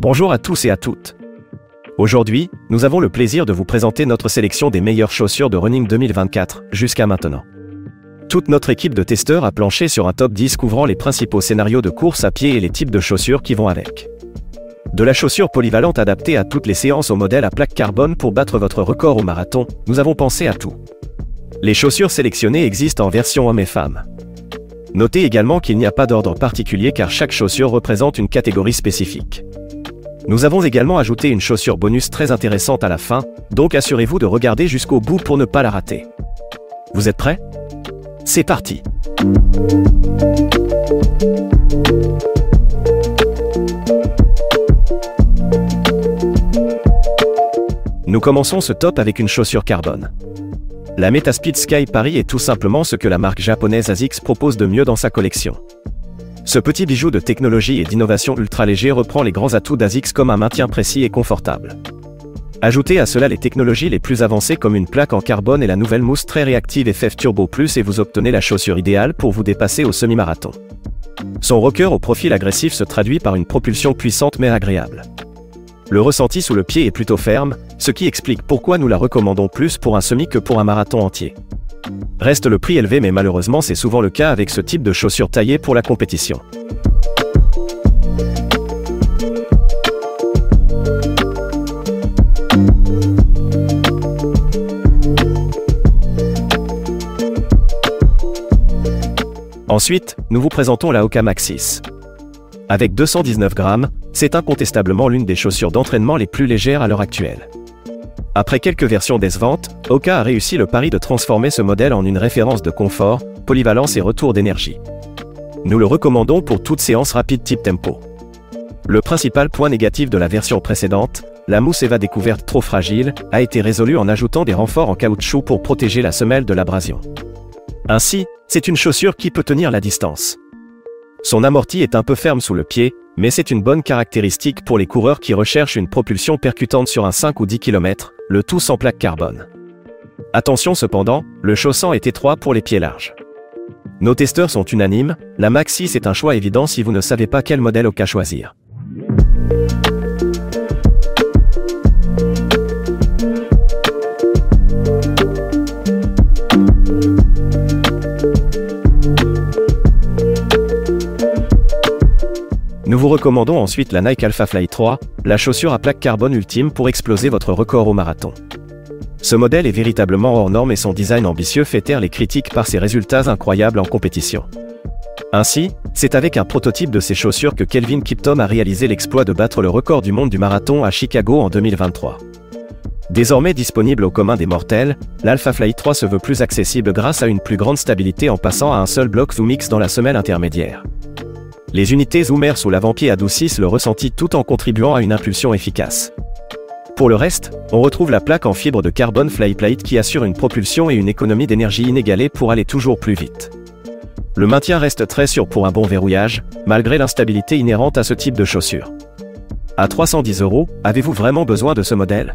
Bonjour à tous et à toutes. Aujourd'hui, nous avons le plaisir de vous présenter notre sélection des meilleures chaussures de running 2024 jusqu'à maintenant. Toute notre équipe de testeurs a planché sur un top 10 couvrant les principaux scénarios de course à pied et les types de chaussures qui vont avec. De la chaussure polyvalente adaptée à toutes les séances au modèle à plaque carbone pour battre votre record au marathon, nous avons pensé à tout. Les chaussures sélectionnées existent en version hommes et femmes. Notez également qu'il n'y a pas d'ordre particulier car chaque chaussure représente une catégorie spécifique. Nous avons également ajouté une chaussure bonus très intéressante à la fin, donc assurez-vous de regarder jusqu'au bout pour ne pas la rater. Vous êtes prêts? C'est parti! Nous commençons ce top avec une chaussure carbone. La Metaspeed Sky Paris est tout simplement ce que la marque japonaise ASICS propose de mieux dans sa collection. Ce petit bijou de technologie et d'innovation ultra léger reprend les grands atouts d'ASICS comme un maintien précis et confortable. Ajoutez à cela les technologies les plus avancées comme une plaque en carbone et la nouvelle mousse très réactive FF Turbo Plus et vous obtenez la chaussure idéale pour vous dépasser au semi-marathon. Son rocker au profil agressif se traduit par une propulsion puissante mais agréable. Le ressenti sous le pied est plutôt ferme, ce qui explique pourquoi nous la recommandons plus pour un semi que pour un marathon entier. Reste le prix élevé mais malheureusement c'est souvent le cas avec ce type de chaussures taillées pour la compétition. Ensuite, nous vous présentons la Hoka Maxxis. Avec 219 grammes, c'est incontestablement l'une des chaussures d'entraînement les plus légères à l'heure actuelle. Après quelques versions décevantes, Hoka a réussi le pari de transformer ce modèle en une référence de confort, polyvalence et retour d'énergie. Nous le recommandons pour toute séance rapide type tempo. Le principal point négatif de la version précédente, la mousse Eva découverte trop fragile, a été résolu en ajoutant des renforts en caoutchouc pour protéger la semelle de l'abrasion. Ainsi, c'est une chaussure qui peut tenir la distance. Son amorti est un peu ferme sous le pied, mais c'est une bonne caractéristique pour les coureurs qui recherchent une propulsion percutante sur un 5 ou 10 km, le tout sans plaque carbone. Attention cependant, le chaussant est étroit pour les pieds larges. Nos testeurs sont unanimes, la Maxxis est un choix évident si vous ne savez pas quel modèle Hoka choisir. Nous vous recommandons ensuite la Nike Alpha Fly 3, la chaussure à plaque carbone ultime pour exploser votre record au marathon. Ce modèle est véritablement hors norme et son design ambitieux fait taire les critiques par ses résultats incroyables en compétition. Ainsi, c'est avec un prototype de ces chaussures que Kelvin Kiptum a réalisé l'exploit de battre le record du monde du marathon à Chicago en 2023. Désormais disponible au commun des mortels, l'Alpha Fly 3 se veut plus accessible grâce à une plus grande stabilité en passant à un seul bloc ZoomX dans la semelle intermédiaire. Les unités Zoomer sous l'avant-pied adoucissent le ressenti tout en contribuant à une impulsion efficace. Pour le reste, on retrouve la plaque en fibre de carbone Flyplate qui assure une propulsion et une économie d'énergie inégalée pour aller toujours plus vite. Le maintien reste très sûr pour un bon verrouillage, malgré l'instabilité inhérente à ce type de chaussure. À 310 €, avez-vous vraiment besoin de ce modèle?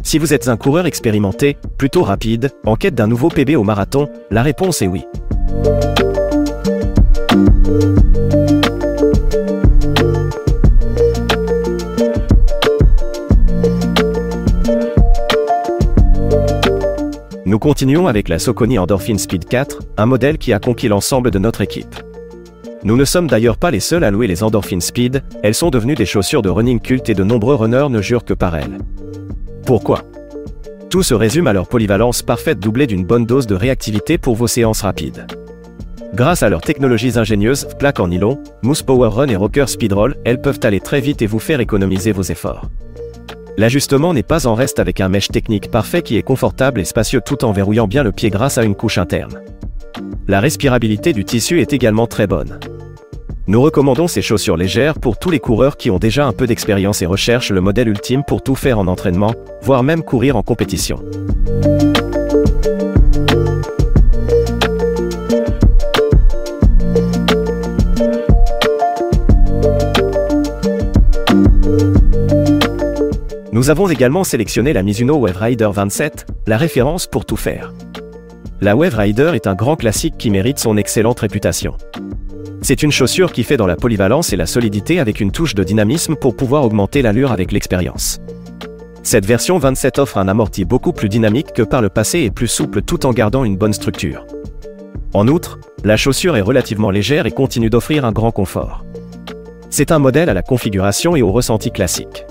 Si vous êtes un coureur expérimenté, plutôt rapide, en quête d'un nouveau PB au marathon, la réponse est oui. Nous continuons avec la Saucony Endorphin Speed 4, un modèle qui a conquis l'ensemble de notre équipe. Nous ne sommes d'ailleurs pas les seuls à louer les Endorphin Speed, elles sont devenues des chaussures de running culte et de nombreux runners ne jurent que par elles. Pourquoi? Tout se résume à leur polyvalence parfaite doublée d'une bonne dose de réactivité pour vos séances rapides. Grâce à leurs technologies ingénieuses, plaques en nylon, mousse Power Run et rocker Speedroll, elles peuvent aller très vite et vous faire économiser vos efforts. L'ajustement n'est pas en reste avec un mesh technique parfait qui est confortable et spacieux tout en verrouillant bien le pied grâce à une couche interne. La respirabilité du tissu est également très bonne. Nous recommandons ces chaussures légères pour tous les coureurs qui ont déjà un peu d'expérience et recherchent le modèle ultime pour tout faire en entraînement, voire même courir en compétition. Nous avons également sélectionné la Mizuno Wave Rider 27, la référence pour tout faire. La Wave Rider est un grand classique qui mérite son excellente réputation. C'est une chaussure qui fait dans la polyvalence et la solidité avec une touche de dynamisme pour pouvoir augmenter l'allure avec l'expérience. Cette version 27 offre un amorti beaucoup plus dynamique que par le passé et plus souple tout en gardant une bonne structure. En outre, la chaussure est relativement légère et continue d'offrir un grand confort. C'est un modèle à la configuration et au ressenti classique.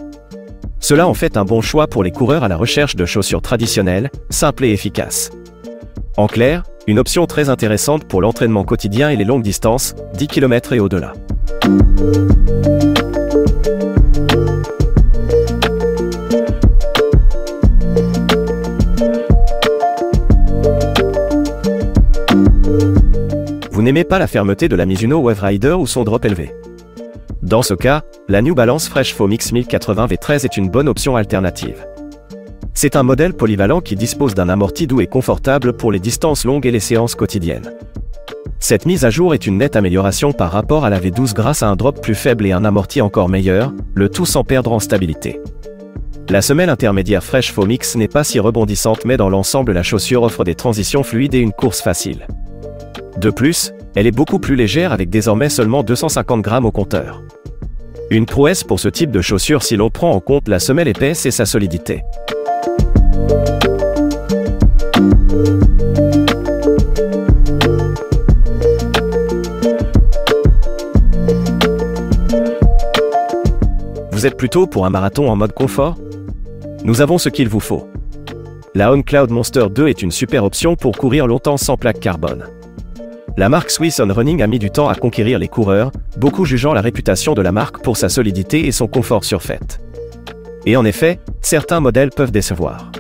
Cela en fait un bon choix pour les coureurs à la recherche de chaussures traditionnelles, simples et efficaces. En clair, une option très intéressante pour l'entraînement quotidien et les longues distances, 10 km et au-delà. Vous n'aimez pas la fermeté de la Mizuno Wave Rider ou son drop élevé? Dans ce cas, la New Balance Fresh Foam X 1080 V13 est une bonne option alternative. C'est un modèle polyvalent qui dispose d'un amorti doux et confortable pour les distances longues et les séances quotidiennes. Cette mise à jour est une nette amélioration par rapport à la V12 grâce à un drop plus faible et un amorti encore meilleur, le tout sans perdre en stabilité. La semelle intermédiaire Fresh Foam X n'est pas si rebondissante mais dans l'ensemble la chaussure offre des transitions fluides et une course facile. De plus, elle est beaucoup plus légère avec désormais seulement 250 grammes au compteur. Une prouesse pour ce type de chaussure si l'on prend en compte la semelle épaisse et sa solidité. Vous êtes plutôt pour un marathon en mode confort? Nous avons ce qu'il vous faut. La On Cloudmonster 2 est une super option pour courir longtemps sans plaque carbone. La marque Swiss On Running a mis du temps à conquérir les coureurs, beaucoup jugeant la réputation de la marque pour sa solidité et son confort surfait. Et en effet, certains modèles peuvent décevoir.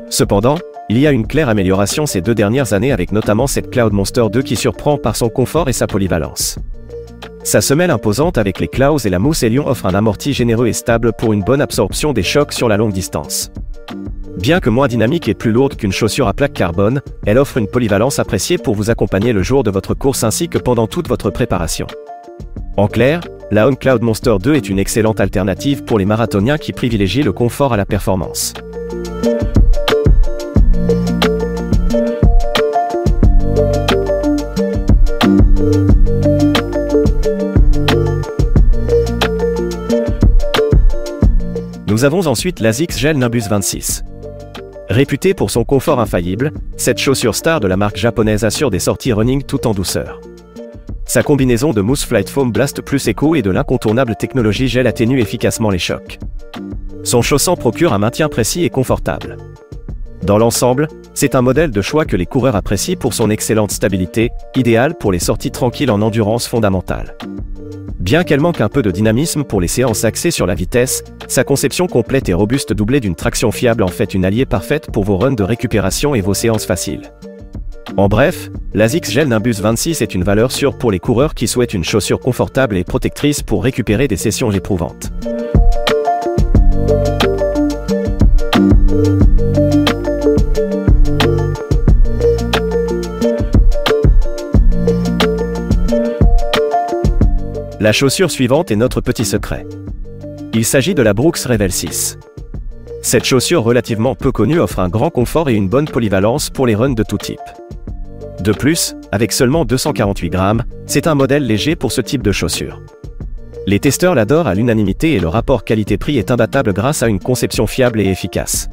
Cependant, il y a une claire amélioration ces 2 dernières années avec notamment cette Cloudmonster 2 qui surprend par son confort et sa polyvalence. Sa semelle imposante avec les clouds et la mousse Hélion offre un amorti généreux et stable pour une bonne absorption des chocs sur la longue distance. Bien que moins dynamique et plus lourde qu'une chaussure à plaque carbone, elle offre une polyvalence appréciée pour vous accompagner le jour de votre course ainsi que pendant toute votre préparation. En clair, la On Cloudmonster 2 est une excellente alternative pour les marathoniens qui privilégient le confort à la performance. Nous avons ensuite l'ASICS Gel Nimbus 26. Réputée pour son confort infaillible, cette chaussure star de la marque japonaise assure des sorties running tout en douceur. Sa combinaison de mousse Flight Foam Blast Plus Eco et de l'incontournable technologie gel atténue efficacement les chocs. Son chaussant procure un maintien précis et confortable. Dans l'ensemble, c'est un modèle de choix que les coureurs apprécient pour son excellente stabilité, idéal pour les sorties tranquilles en endurance fondamentale. Bien qu'elle manque un peu de dynamisme pour les séances axées sur la vitesse, sa conception complète et robuste doublée d'une traction fiable en fait une alliée parfaite pour vos runs de récupération et vos séances faciles. En bref, l'ASICS Gel Nimbus 26 est une valeur sûre pour les coureurs qui souhaitent une chaussure confortable et protectrice pour récupérer des sessions éprouvantes. La chaussure suivante est notre petit secret. Il s'agit de la Brooks Revel 6. Cette chaussure relativement peu connue offre un grand confort et une bonne polyvalence pour les runs de tout type. De plus, avec seulement 248 grammes, c'est un modèle léger pour ce type de chaussure. Les testeurs l'adorent à l'unanimité et le rapport qualité-prix est imbattable grâce à une conception fiable et efficace.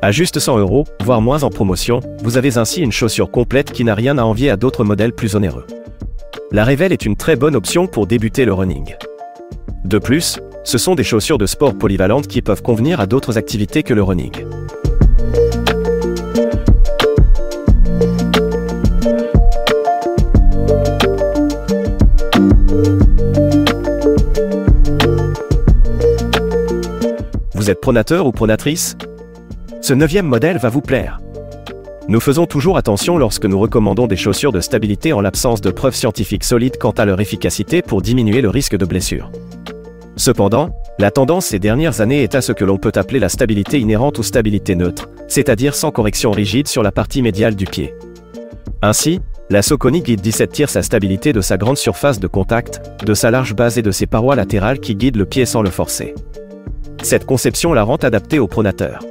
À juste 100 €, voire moins en promotion, vous avez ainsi une chaussure complète qui n'a rien à envier à d'autres modèles plus onéreux. La Revel est une très bonne option pour débuter le running. De plus, ce sont des chaussures de sport polyvalentes qui peuvent convenir à d'autres activités que le running. Vous êtes pronateur ou pronatrice? Ce 9e modèle va vous plaire. Nous faisons toujours attention lorsque nous recommandons des chaussures de stabilité en l'absence de preuves scientifiques solides quant à leur efficacité pour diminuer le risque de blessure. Cependant, la tendance ces dernières années est à ce que l'on peut appeler la stabilité inhérente ou stabilité neutre, c'est-à-dire sans correction rigide sur la partie médiale du pied. Ainsi, la Saucony Guide 17 tire sa stabilité de sa grande surface de contact, de sa large base et de ses parois latérales qui guident le pied sans le forcer. Cette conception la rend adaptée aux pronateurs.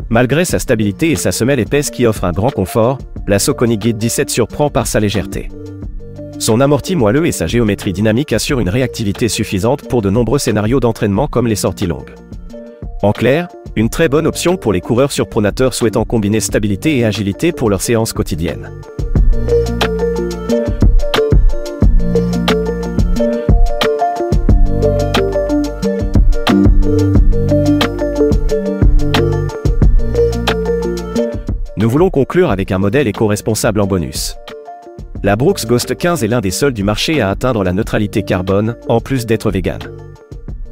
Malgré sa stabilité et sa semelle épaisse qui offre un grand confort, la Saucony Guide 17 surprend par sa légèreté. Son amorti moelleux et sa géométrie dynamique assurent une réactivité suffisante pour de nombreux scénarios d'entraînement comme les sorties longues. En clair, une très bonne option pour les coureurs surpronateurs souhaitant combiner stabilité et agilité pour leurs séances quotidiennes. Nous voulons conclure avec un modèle éco-responsable en bonus. La Brooks Ghost 15 est l'un des seuls du marché à atteindre la neutralité carbone, en plus d'être vegan.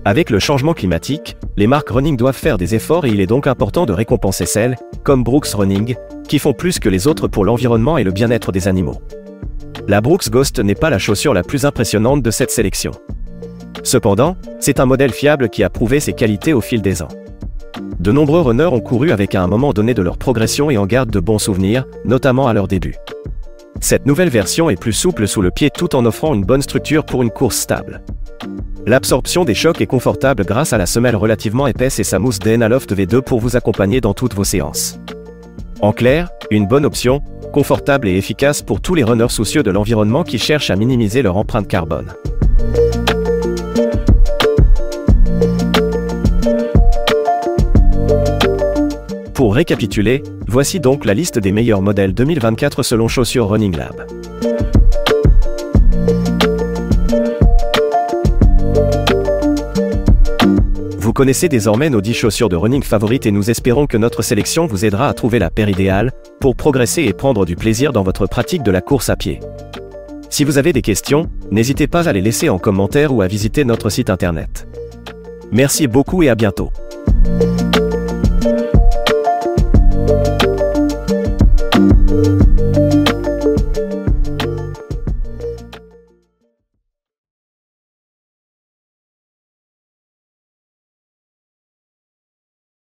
Avec le changement climatique, les marques running doivent faire des efforts et il est donc important de récompenser celles, comme Brooks Running, qui font plus que les autres pour l'environnement et le bien-être des animaux. La Brooks Ghost n'est pas la chaussure la plus impressionnante de cette sélection. Cependant, c'est un modèle fiable qui a prouvé ses qualités au fil des ans. De nombreux runners ont couru avec à un moment donné de leur progression et en gardent de bons souvenirs, notamment à leur début. Cette nouvelle version est plus souple sous le pied tout en offrant une bonne structure pour une course stable. L'absorption des chocs est confortable grâce à la semelle relativement épaisse et sa mousse DNA Loft V2 pour vous accompagner dans toutes vos séances. En clair, une bonne option, confortable et efficace pour tous les runners soucieux de l'environnement qui cherchent à minimiser leur empreinte carbone. Pour récapituler, voici donc la liste des meilleurs modèles 2024 selon Chaussures Running Lab. Vous connaissez désormais nos 10 chaussures de running favorites et nous espérons que notre sélection vous aidera à trouver la paire idéale pour progresser et prendre du plaisir dans votre pratique de la course à pied. Si vous avez des questions, n'hésitez pas à les laisser en commentaire ou à visiter notre site internet. Merci beaucoup et à bientôt.